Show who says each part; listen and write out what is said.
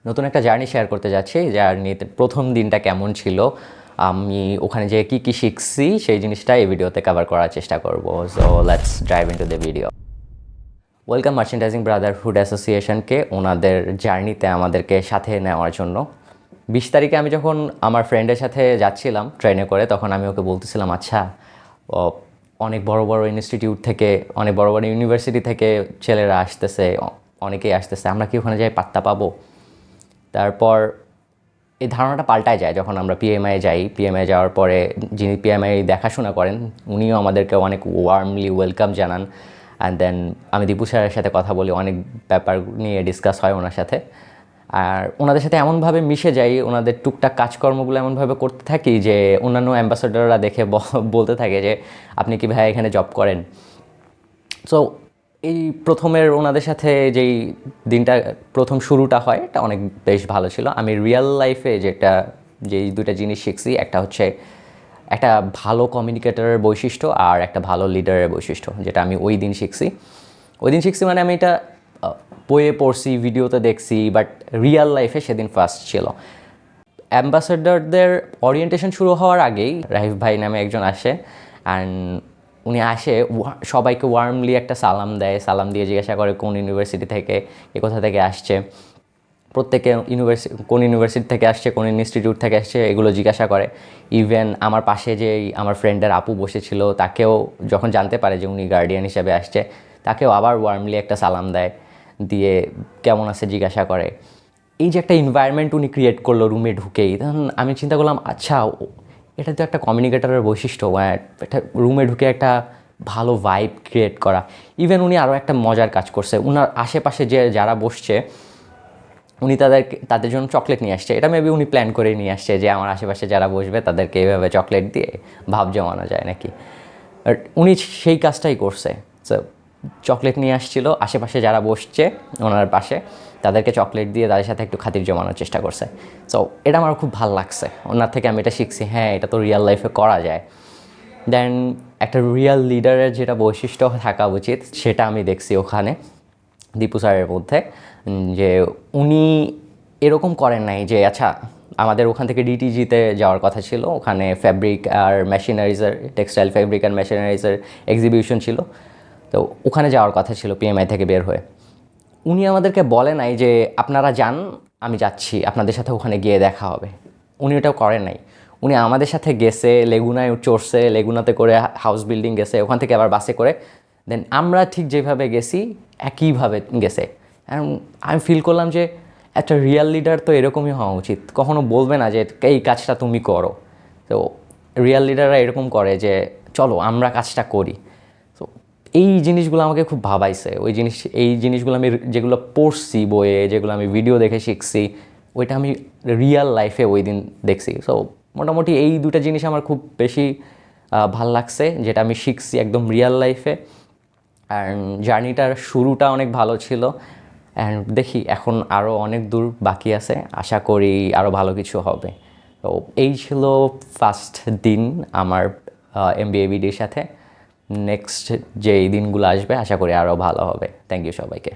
Speaker 1: নতুন একটা journey share করতে যাচ্ছি। জার্নিতে প্রথম দিনটা কেমন ছিল, আমি ওখানে যেয়ে কী কী শিখছি সেই জিনিসটা এই ভিডিওতে কভার করার চেষ্টা করব। So let's drive into the video. Welcome merchandising brotherhood অ্যাসোসিয়েশনকে ওনাদের জার্নিতে আমাদেরকে সাথে নেওয়ার জন্য। 20 তারিখে আমি যখন আমার ফ্রেন্ডের সাথে যাচ্ছিলাম ট্রেনে করে, তখন আমি ওকে বলতেছিলাম, আচ্ছা অনেক বড় বড় ইনস্টিটিউট থেকে, অনেক বড় বড় ইউনিভার্সিটি থেকে ছেলেরা আসতেছে, অনেকেই আসতেছে, আমরা কি ওখানে যাই পাত্তা পাবো? তারপর এই ধারণাটা পাল্টায় যায় যখন আমরা পিএমআই যাই। পিএমআই যাওয়ার পরে যিনি পিএমআই দেখাশোনা করেন উনিও আমাদেরকে অনেক ওয়ার্মলি ওয়েলকাম জানান। অ্যান্ড দেন আমি দীপু স্যারের সাথে কথা বলি, অনেক ব্যাপার নিয়ে ডিসকাস হয় ওনার সাথে। আর ওনাদের সাথে এমনভাবে মিশে যাই, ওনাদের টুকটাক কাজকর্মগুলো এমনভাবে করতে থাকি যে অন্যান্য অ্যাম্বাসাডাররা দেখে বলতে থাকে যে আপনি কি ভাই এখানে জব করেন? সো এই প্রথমের ওনাদের সাথে যেই দিনটা, প্রথম শুরুটা হয়, এটা অনেক বেশ ভালো ছিল। আমি রিয়েল লাইফে যেই দুটা জিনিস শিখছি, একটা হচ্ছে একটা ভালো কমিউনিকেটরের বৈশিষ্ট্য আর একটা ভালো লিডারের বৈশিষ্ট্য, যেটা আমি ওই দিন শিখছি। মানে আমি এটা বইয়ে পড়ছি, ভিডিওতে দেখছি, বাট রিয়েল লাইফে সেদিন ফার্স্ট ছিল। অ্যাম্বাসাডারদের ওরিয়েন্টেশন শুরু হওয়ার আগেই রাহিফ ভাই নামে একজন আসে, অ্যান্ড উনি আসে সবাইকে ওয়ার্মলি একটা সালাম দেয়, সালাম দিয়ে জিজ্ঞাসা করে কোন ইউনিভার্সিটি থেকে, কোথা থেকে আসছে। প্রত্যেকে কোন ইউনিভার্সিটি থেকে আসছে, কোন ইনস্টিটিউট থেকে আসছে, এগুলো জিজ্ঞাসা করে। ইভেন আমার পাশে যেই আমার ফ্রেন্ডের আপু বসেছিল, তাকেও যখন জানতে পারে যে উনি গার্ডিয়ান হিসেবে আসছে, তাকেও আবার ওয়ার্মলি একটা সালাম দেয়, দিয়ে কেমন আছে জিজ্ঞাসা করে। এই যে একটা এনভায়রনমেন্ট উনি ক্রিয়েট করলো রুমে ঢুকেই, তখন আমি চিন্তা করলাম, আচ্ছা এটা তো একটা কমিউনিকেটরের বৈশিষ্ট্য, একটা রুমে ঢুকে একটা ভালো ভাইব ক্রিয়েট করা। ইভেন উনি আরও একটা মজার কাজ করছে, উনার আশেপাশে যারা বসছে উনি তাদের জন্য চকলেট নিয়ে আসছে। এটা মেবি উনি প্ল্যান করে নিয়ে আসছে যে আমার আশেপাশে যারা বসবে তাদেরকে এইভাবে চকলেট দিয়ে ভাব জমানো যায় নাকি। আর উনি সেই কাজটাই করছে। সো চকলেট নিয়ে আসছিল, আশেপাশে যারা বসছে ওনার পাশে তাদেরকে চকলেট দিয়ে তাদের সাথে একটু খাতির জমানোর চেষ্টা করছে। সো এটা আমার খুব ভালো লাগছে, ওনার থেকে আমি এটা শিখছি, হ্যাঁ এটা তো রিয়েল লাইফে করা যায়। দেন একটা রিয়েল লিডারের যেটা বৈশিষ্ট্য থাকা উচিত সেটা আমি দেখছি ওখানে দীপু স্যারের মধ্যে, যে উনি এরকম করেন নাই যে আচ্ছা আমাদের ওখান থেকে ডিটিজিতে যাওয়ার কথা ছিল, ওখানে ফ্যাব্রিক আর মেশিনারিজের, টেক্সটাইল ফ্যাব্রিক আর মেশিনারিজের এক্সিবিশন ছিল, তো ওখানে যাওয়ার কথা ছিল পিএমআই থেকে বের হয়ে। উনি আমাদেরকে বলে নাই যে আপনারা যান, আমি যাচ্ছি, আপনাদের সাথে ওখানে গিয়ে দেখা হবে। উনি ওটাও করেন নাই। উনি আমাদের সাথে গেছে, লেগুনায় চড়ছে, লেগুনাতে করে হাউস বিল্ডিং গেছে, ওখান থেকে আবার বাসে করে, দেন আমরা ঠিক যেভাবে গেছি একইভাবে গেছে। আমি ফিল করলাম যে একটা রিয়েল লিডার তো এরকমই হওয়া উচিত, কখনো বলবে না যে এই কাজটা তুমি করো। তো রিয়েল লিডাররা এরকম করে যে চলো আমরা কাজটা করি। তো এই জিনিসগুলো আমাকে খুব ভাবাইছে। এই জিনিসগুলো আমি যেগুলো পড়ছি বইয়ে, যেগুলো আমি ভিডিও দেখে শিখছি, ওইটা আমি রিয়েল লাইফে ওই দিন দেখছি। সো মোটামুটি এই দুটো জিনিস আমার খুব বেশি ভাল লাগছে, যেটা আমি শিখছি একদম রিয়েল লাইফে। অ্যান্ড জার্নিটার শুরুটা অনেক ভালো ছিল, অ্যান্ড দেখি এখন আরও অনেক দূর বাকি আছে, আশা করি আরও ভালো কিছু হবে। তো এই ছিল ফার্স্ট দিন আমার এমবিএবিডির সাথে। নেক্সট যে দিনগুলো আসবে আশা করি আরও ভালো হবে। থ্যাংক ইউ সবাইকে।